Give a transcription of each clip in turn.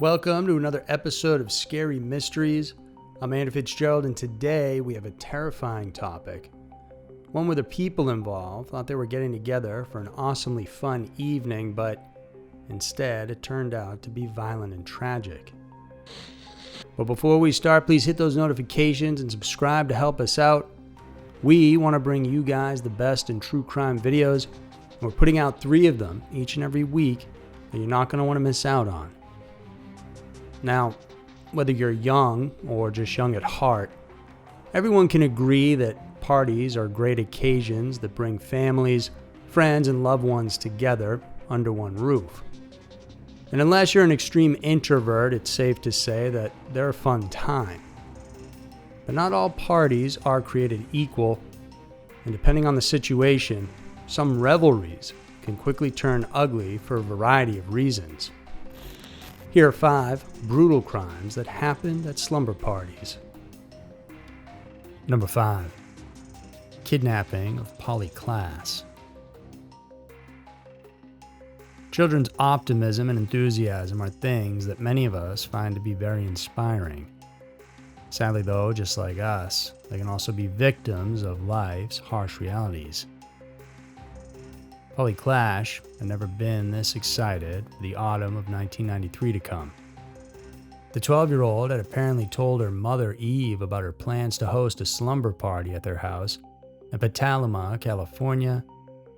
Welcome to another episode of Scary Mysteries. I'm Andrew Fitzgerald, and today we have a terrifying topic. One where the people involved thought they were getting together for an awesomely fun evening, but instead it turned out to be violent and tragic. But before we start, please hit those notifications and subscribe to help us out. We want to bring you guys the best in true crime videos. We're putting out 3 of them each and every week that you're not going to want to miss out on. Now, whether you're young or just young at heart, everyone can agree that parties are great occasions that bring families, friends, and loved ones together under one roof. And unless you're an extreme introvert, it's safe to say that they're a fun time. But not all parties are created equal, and depending on the situation, some revelries can quickly turn ugly for a variety of reasons. Here are 5 brutal crimes that happened at slumber parties. Number 5. Kidnapping of poly class. Children's optimism and enthusiasm are things that many of us find to be very inspiring. Sadly though, just like us, they can also be victims of life's harsh realities. Polly Clash had never been this excited for the autumn of 1993 to come. The 12-year-old had apparently told her mother Eve about her plans to host a slumber party at their house in Petaluma, California,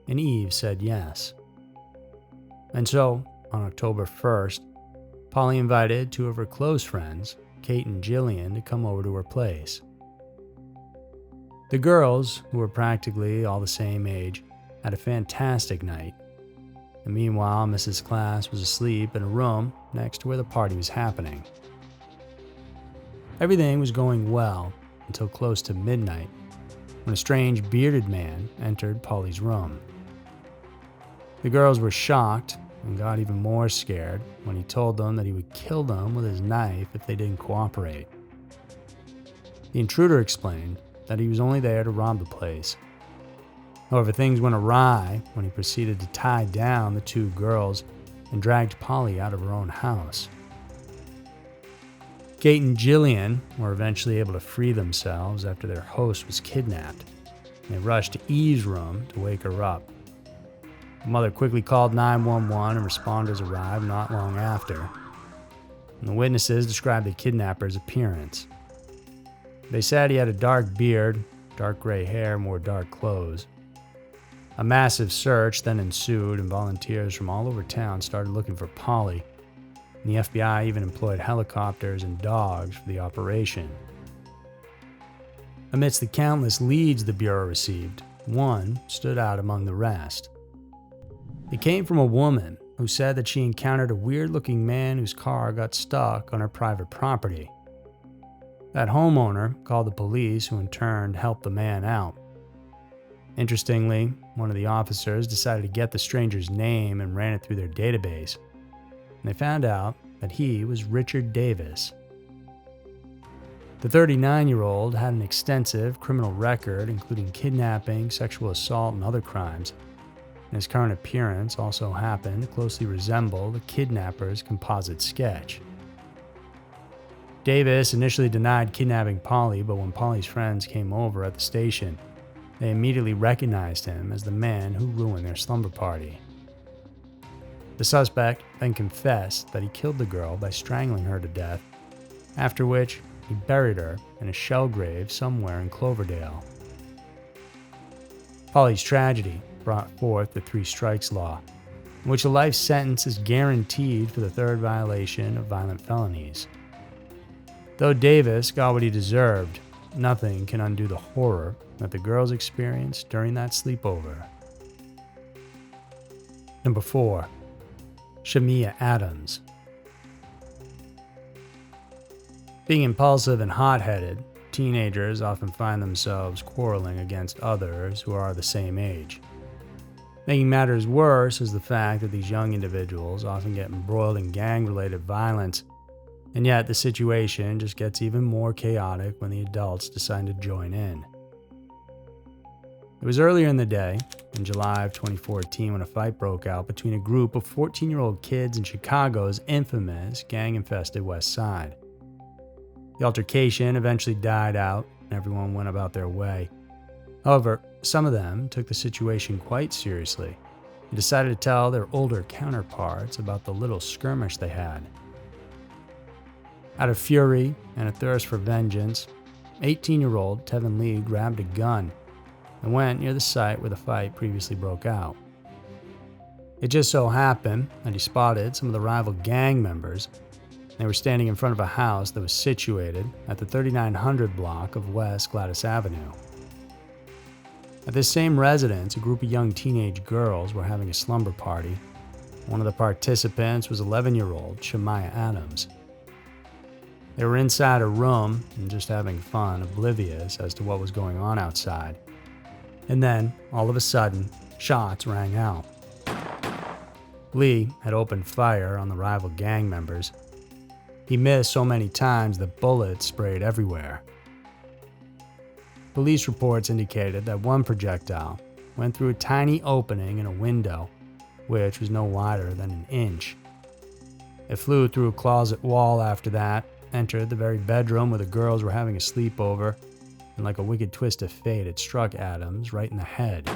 and Eve said yes. And so, on October 1st, Polly invited 2 of her close friends, Kate and Jillian, to come over to her place. The girls, who were practically all the same age, had a fantastic night, and meanwhile Mrs. Class was asleep in a room next to where the party was happening. Everything was going well until close to midnight, when a strange bearded man entered Polly's room. The girls were shocked and got even more scared when he told them that he would kill them with his knife if they didn't cooperate. The intruder explained that he was only there to rob the place. However, things went awry when he proceeded to tie down the 2 girls and dragged Polly out of her own house. Kate and Jillian were eventually able to free themselves after their host was kidnapped. They rushed to Eve's room to wake her up. The mother quickly called 911 and responders arrived not long after. And the witnesses described the kidnapper's appearance. They said he had a dark beard, dark gray hair, and wore dark clothes. A massive search then ensued, and volunteers from all over town started looking for Polly, and the FBI even employed helicopters and dogs for the operation. Amidst the countless leads the Bureau received, one stood out among the rest. It came from a woman who said that she encountered a weird-looking man whose car got stuck on her private property. That homeowner called the police, who in turn helped the man out. Interestingly, one of the officers decided to get the stranger's name and ran it through their database, and they found out that he was Richard Davis. The 39-year-old had an extensive criminal record, including kidnapping, sexual assault, and other crimes, and his current appearance also happened to closely resemble the kidnapper's composite sketch. Davis initially denied kidnapping Polly, but when Polly's friends came over at the station, they immediately recognized him as the man who ruined their slumber party. The suspect then confessed that he killed the girl by strangling her to death, after which he buried her in a shell grave somewhere in Cloverdale. Polly's tragedy brought forth the 3 strikes law, in which a life sentence is guaranteed for the 3rd violation of violent felonies. Though Davis got what he deserved, nothing can undo the horror that the girls experienced during that sleepover. Number 4. SHAMIYA Adams. Being impulsive and hot-headed, teenagers often find themselves quarreling against others who are the same age. Making matters worse is the fact that these young individuals often get embroiled in gang-related violence, and yet the situation just gets even more chaotic when the adults decide to join in. It was earlier in the day, in July of 2014, when a fight broke out between a group of 14-year-old kids in Chicago's infamous gang-infested West Side. The altercation eventually died out, and everyone went about their way. However, some of them took the situation quite seriously and decided to tell their older counterparts about the little skirmish they had. Out of fury and a thirst for vengeance, 18-year-old Tevin Lee grabbed a gun and went near the site where the fight previously broke out. It just so happened that he spotted some of the rival gang members. They were standing in front of a house that was situated at the 3900 block of West Gladys Avenue. At this same residence, a group of young teenage girls were having a slumber party. One of the participants was 11-year-old SHAMIYA Adams. They were inside a room and just having fun, oblivious as to what was going on outside. And then, all of a sudden, shots rang out. Lee had opened fire on the rival gang members. He missed so many times that bullets sprayed everywhere. Police reports indicated that one projectile went through a tiny opening in a window, which was no wider than an inch. It flew through a closet wall after that, entered the very bedroom where the girls were having a sleepover, and like a wicked twist of fate, it struck Adams right in the head.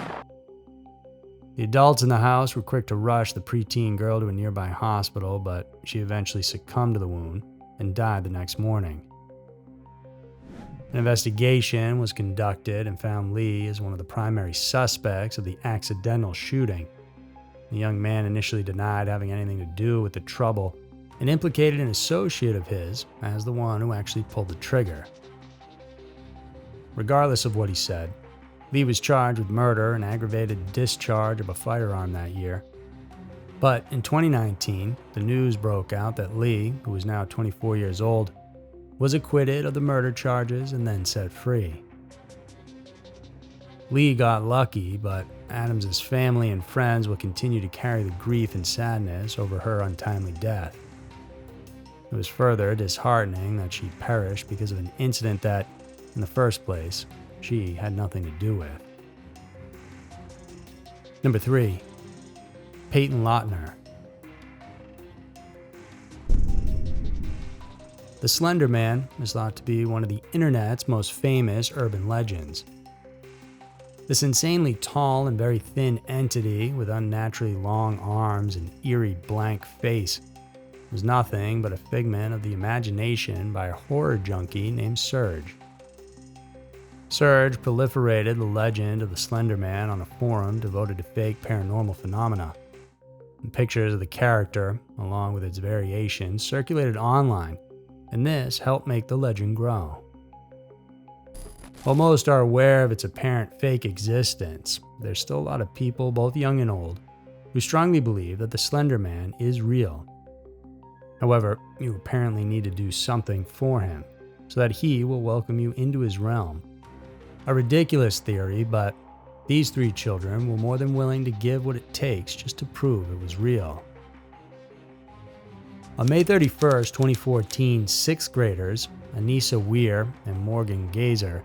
The adults in the house were quick to rush the preteen girl to a nearby hospital, but she eventually succumbed to the wound and died the next morning. An investigation was conducted and found Lee as one of the primary suspects of the accidental shooting. The young man initially denied having anything to do with the trouble and implicated an associate of his as the one who actually pulled the trigger. Regardless of what he said, Lee was charged with murder and aggravated discharge of a firearm that year. But in 2019, the news broke out that Lee, who was now 24 years old, was acquitted of the murder charges and then set free. Lee got lucky, but Adams's family and friends will continue to carry the grief and sadness over her untimely death. It was further disheartening that she perished because of an incident that, in the first place, she had nothing to do with. Number 3. PAYTON LEUTNER. The Slender Man is thought to be one of the internet's most famous urban legends. This insanely tall and very thin entity with unnaturally long arms and eerie blank face was nothing but a figment of the imagination by a horror junkie named Serge. Serge proliferated the legend of the Slender Man on a forum devoted to fake paranormal phenomena. And pictures of the character, along with its variations, circulated online, and this helped make the legend grow. While most are aware of its apparent fake existence, there's still a lot of people, both young and old, who strongly believe that the Slender Man is real. However, you apparently need to do something for him, so that he will welcome you into his realm. A ridiculous theory, but these 3 children were more than willing to give what it takes just to prove it was real. On May 31st, 2014, 6th graders, Anissa Weir and Morgan Gazer,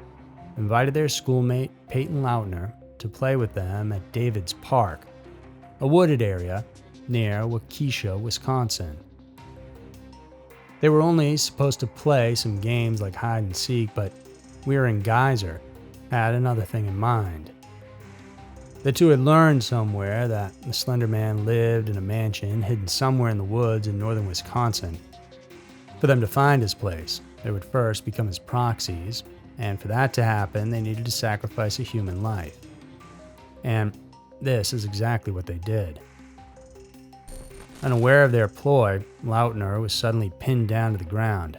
invited their schoolmate PAYTON LEUTNER to play with them at David's Park, a wooded area near Waukesha, Wisconsin. They were only supposed to play some games like hide and seek, but Weir and Geyser had another thing in mind. The two had learned somewhere that the Slender Man lived in a mansion hidden somewhere in the woods in northern Wisconsin. For them to find his place, they would first become his proxies, and for that to happen, they needed to sacrifice a human life. And this is exactly what they did. Unaware of their ploy, Leutner was suddenly pinned down to the ground.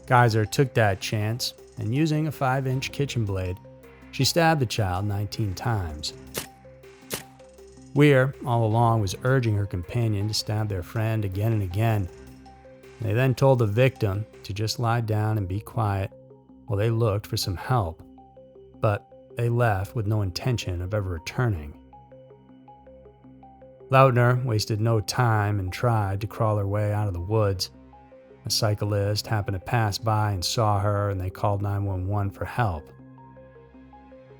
Geyser took that chance, and using a 5-inch kitchen blade, she stabbed the child 19 times. Weir, all along, was urging her companion to stab their friend again and again. They then told the victim to just lie down and be quiet while they looked for some help, but they left with no intention of ever returning. Leutner wasted no time and tried to crawl her way out of the woods. A cyclist happened to pass by and saw her, and they called 911 for help.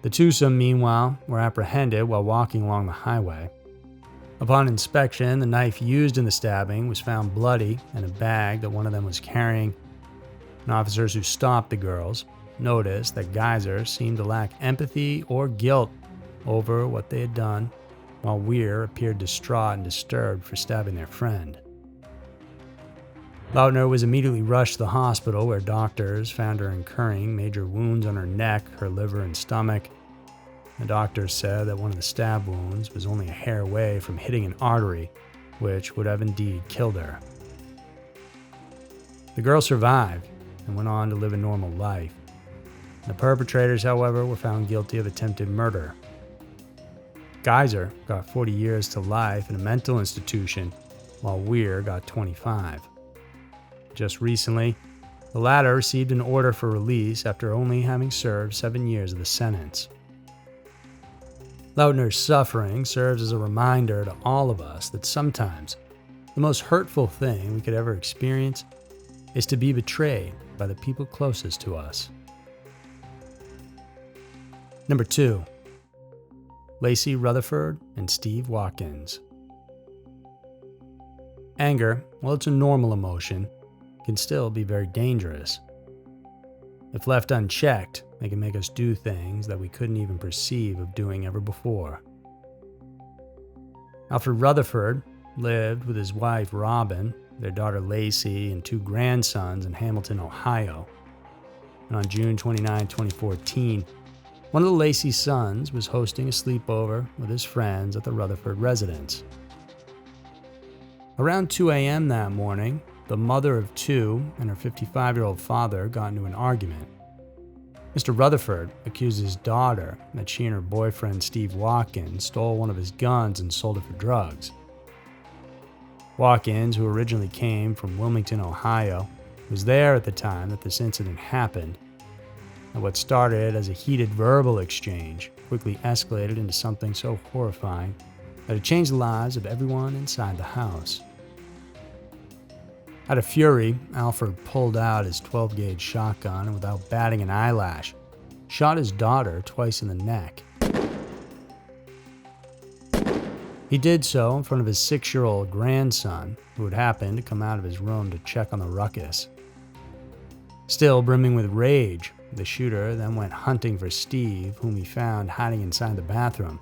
The twosome, meanwhile, were apprehended while walking along the highway. Upon inspection, the knife used in the stabbing was found bloody in a bag that one of them was carrying. And officers who stopped the girls noticed that Geyser seemed to lack empathy or guilt over what they had done, while Weir appeared distraught and disturbed for stabbing their friend. LEUTNER was immediately rushed to the hospital, where doctors found her incurring major wounds on her neck, her liver, and stomach. The doctors said that one of the stab wounds was only a hair away from hitting an artery, which would have indeed killed her. The girl survived and went on to live a normal life. The perpetrators, however, were found guilty of attempted murder. Geyser got 40 years to life in a mental institution, while Weir got 25. Just recently, the latter received an order for release after only having served 7 years of the sentence. LEUTNER's suffering serves as a reminder to all of us that sometimes the most hurtful thing we could ever experience is to be betrayed by the people closest to us. Number 2. Lacey Rutherford and Steve Watkins. Anger, while it's a normal emotion, can still be very dangerous. If left unchecked, it can make us do things that we couldn't even perceive of doing ever before. Alfred Rutherford lived with his wife Robin, their daughter Lacey, and 2 grandsons in Hamilton, Ohio. And on June 29, 2014, one of the Lacey sons was hosting a sleepover with his friends at the Rutherford residence. Around 2 a.m. that morning, the mother of 2 and her 55-year-old father got into an argument. Mr. Rutherford accused his daughter that she and her boyfriend Steve Watkins stole one of his guns and sold it for drugs. Watkins, who originally came from Wilmington, Ohio, was there at the time that this incident happened, and what started as a heated verbal exchange quickly escalated into something so horrifying that it changed the lives of everyone inside the house. Out of fury, Alfred pulled out his 12-gauge shotgun and, without batting an eyelash, shot his daughter twice in the neck. He did so in front of his 6-year-old grandson, who had happened to come out of his room to check on the ruckus. Still brimming with rage, the shooter then went hunting for Steve, whom he found hiding inside the bathroom.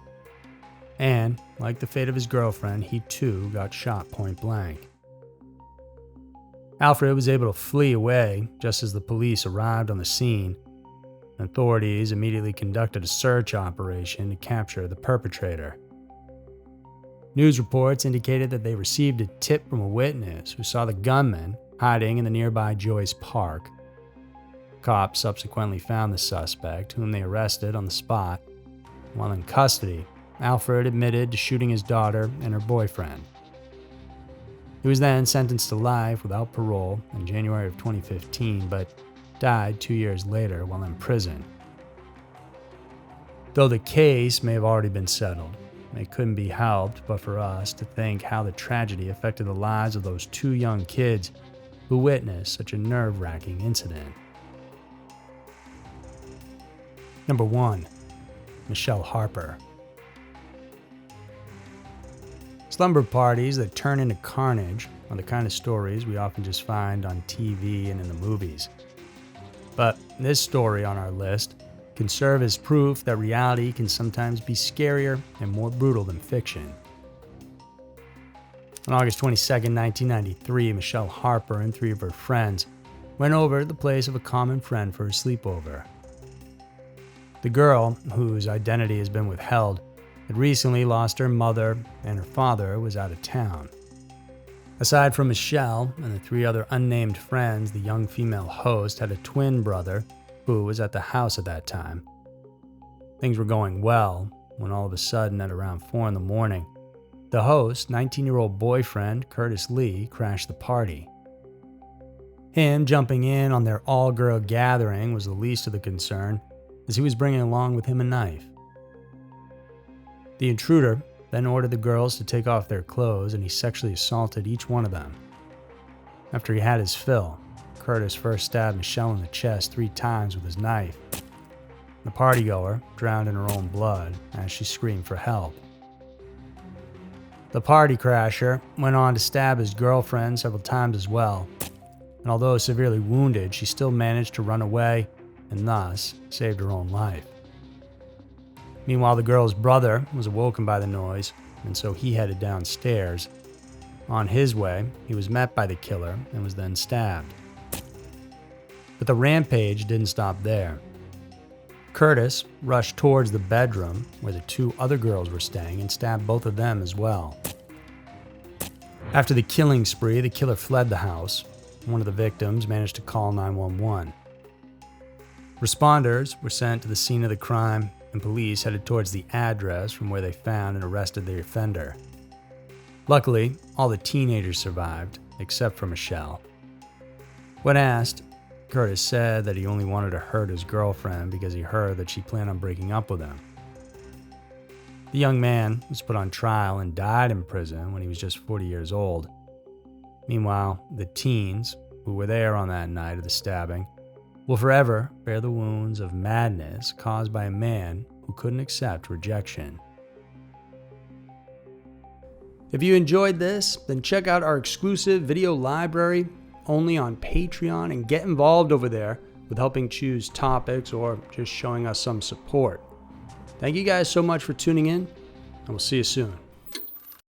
And, like the fate of his girlfriend, he too got shot point blank. Alfred was able to flee away just as the police arrived on the scene. Authorities immediately conducted a search operation to capture the perpetrator. News reports indicated that they received a tip from a witness who saw the gunman hiding in the nearby Joyce Park. Cops subsequently found the suspect, whom they arrested on the spot. While in custody, Alfred admitted to shooting his daughter and her boyfriend. He was then sentenced to life without parole in January of 2015, but died 2 years later while in prison. Though the case may have already been settled, it couldn't be helped but for us to think how the tragedy affected the lives of those 2 young kids who witnessed such a nerve-wracking incident. Number 1. Michelle Harper. Slumber parties that turn into carnage are the kind of stories we often just find on TV and in the movies. But this story on our list can serve as proof that reality can sometimes be scarier and more brutal than fiction. On August 22, 1993, Michelle Harper and 3 of her friends went over to the place of a common friend for a sleepover. The girl, whose identity has been withheld, had recently lost her mother and her father was out of town. Aside from Michelle and the 3 other unnamed friends, the young female host had a twin brother who was at the house at that time. Things were going well when all of a sudden at around 4 in the morning, the host's 19-year-old boyfriend, Curtis Lee, crashed the party. Him jumping in on their all-girl gathering was the least of the concern, as he was bringing along with him a knife. The intruder then ordered the girls to take off their clothes and he sexually assaulted each one of them. After he had his fill, Curtis first stabbed Michelle in the chest 3 times with his knife. the partygoer drowned in her own blood as she screamed for help. The party crasher went on to stab his girlfriend several times as well, and although severely wounded, she still managed to run away and thus saved her own life. Meanwhile, the girl's brother was awoken by the noise, and so he headed downstairs. On his way, he was met by the killer and was then stabbed. But the rampage didn't stop there. Curtis rushed towards the bedroom where the two other girls were staying and stabbed both of them as well. After the killing spree, the killer fled the house. One of the victims managed to call 911. Responders were sent to the scene of the crime, and police headed towards the address from where they found and arrested the offender. Luckily, all the teenagers survived, except for Michelle. When asked, Curtis said that he only wanted to hurt his girlfriend because he heard that she planned on breaking up with him. The young man was put on trial and died in prison when he was just 40 years old. Meanwhile, the teens who were there on that night of the stabbing will forever bear the wounds of madness caused by a man who couldn't accept rejection. If you enjoyed this, then check out our exclusive video library only on Patreon and get involved over there with helping choose topics or just showing us some support. Thank you guys so much for tuning in, and we'll see you soon.